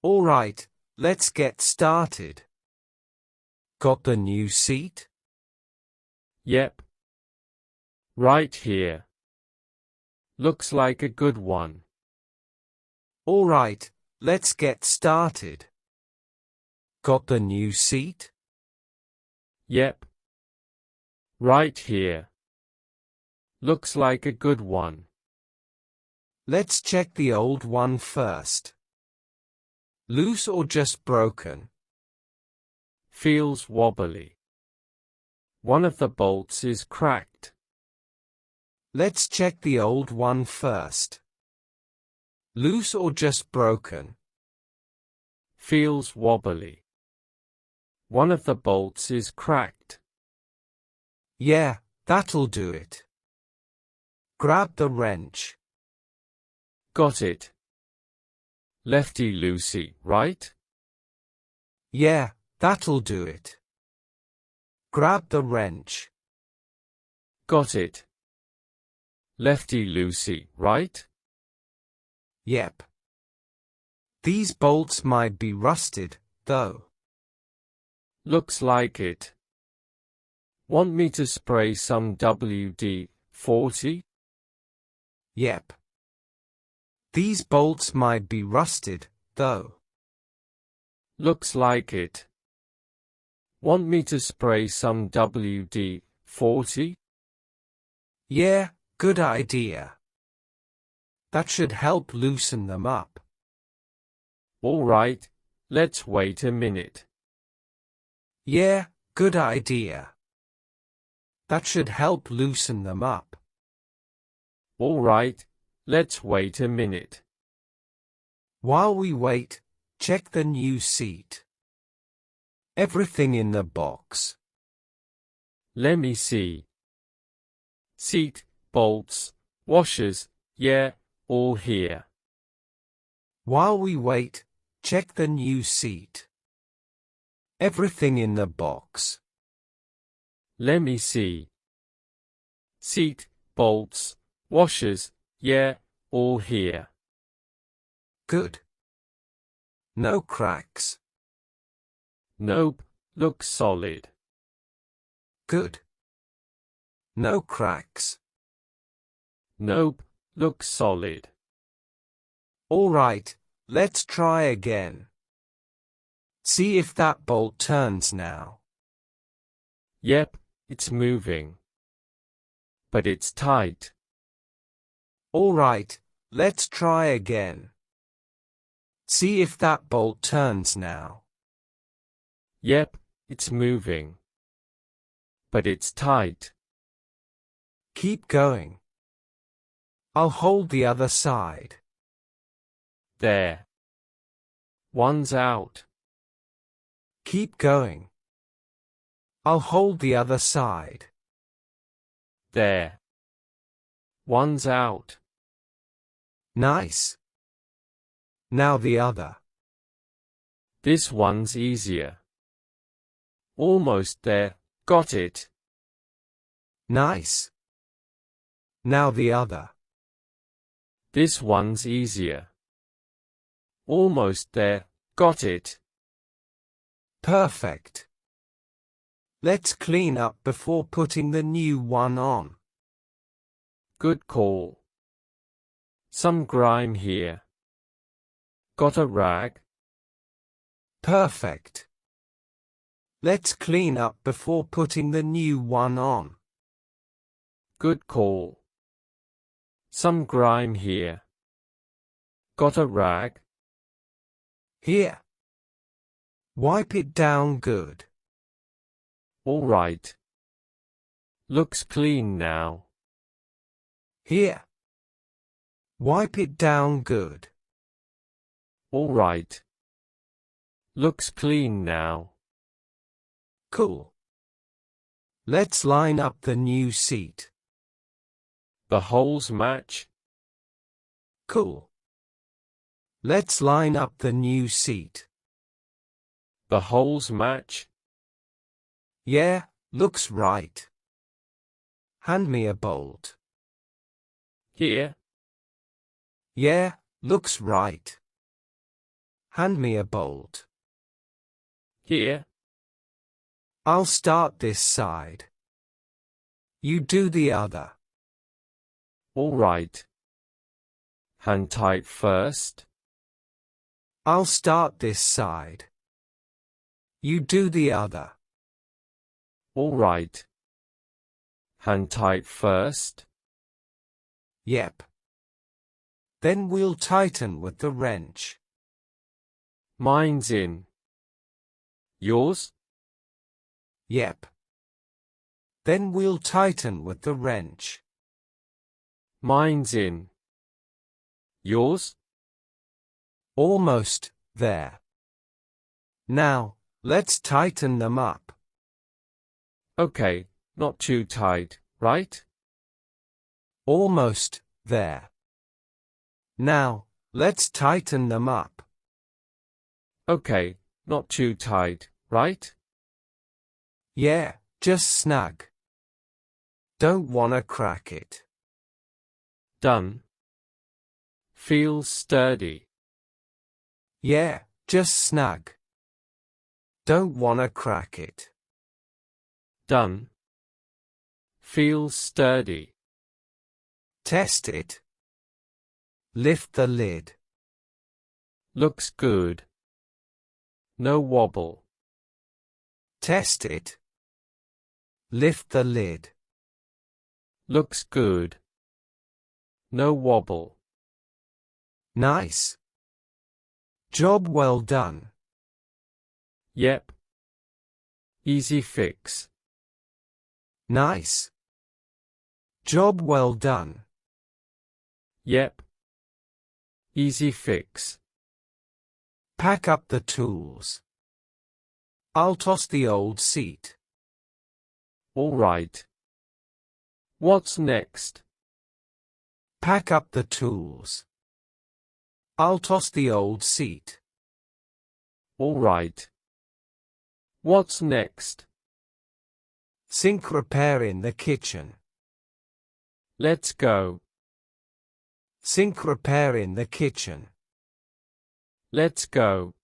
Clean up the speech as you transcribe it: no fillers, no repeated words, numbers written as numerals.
Alright, let's get started. Got the new seat? Yep. Right here. Looks like a good one. Alright, let's get started. Got the new seat? Yep. Right here. Looks like a good one. Let's check the old one first. Loose or just broken? Feels wobbly. One of the bolts is cracked. Let's check the old one first. Loose or just broken? Feels wobbly. One of the bolts is cracked. Yeah, that'll do it. Grab the wrench. Got it. Lefty-loosey, right? Yeah, that'll do it. Grab the wrench. Got it. Lefty-loosey, right? Yep. These bolts might be rusted, though. Looks like it. Want me to spray some WD-40? Yep. These bolts might be rusted, though. Looks like it. Want me to spray some WD-40? Yeah, good idea. That should help loosen them up. Alright, let's wait a minute. Yeah, good idea. That should help loosen them up. Alright, let's wait a minute. While we wait, check the new seat. Everything in the box. Let me see. Seat, bolts, washers, yeah, all here. While we wait, check the new seat. Everything in the box. Let me see. Seat, bolts, washers, yeah, all here. Good. No cracks. Nope, looks solid. Good. No cracks. Nope, looks solid. Alright, let's try again. See if that bolt turns now. Yep, it's moving. But it's tight. Alright, let's try again. See if that bolt turns now. Yep, it's moving. But it's tight. Keep going. I'll hold the other side. There. One's out. Keep going. I'll hold the other side. There. One's out. Nice. Now the other. This one's easier. Almost there, got it. Nice. Now the other. This one's easier. Almost there, got it. Perfect. Let's clean up before putting the new one on. Good call. Some grime here. Got a rag? Perfect. Let's clean up before putting the new one on. Good call. Some grime here. Got a rag? Here. Wipe it down good. All right. Looks clean now. Here. Wipe it down good. All right. Looks clean now. Cool. Let's line up the new seat. The holes match? Cool. Let's line up the new seat. The holes match? Yeah, looks right. Hand me a bolt. Here? Yeah, looks right. Hand me a bolt. Here. I'll start this side. You do the other. All right. Hand tight first. I'll start this side. You do the other. All right. Hand tight first. Yep. Then we'll tighten with the wrench. Mine's in. Yours? Yep. Then we'll tighten with the wrench. Mine's in. Yours? Almost there. Now, let's tighten them up. Okay, not too tight, right? Almost there. Now, let's tighten them up. Okay, not too tight, right? Yeah, just snug. Don't wanna crack it. Done. Feels sturdy. Yeah, just snug. Don't wanna crack it. Done. Feels sturdy. Test it. Lift the lid. Looks good. No wobble. Test it. Lift the lid. Looks good. No wobble. Nice. Job well done. Yep. Easy fix. Nice. Job well done. Yep. Easy fix. Pack up the tools. I'll toss the old seat. All right. What's next? Pack up the tools. I'll toss the old seat. All right. What's next? Sink repair in the kitchen. Let's go. Sink repair in the kitchen. Let's go.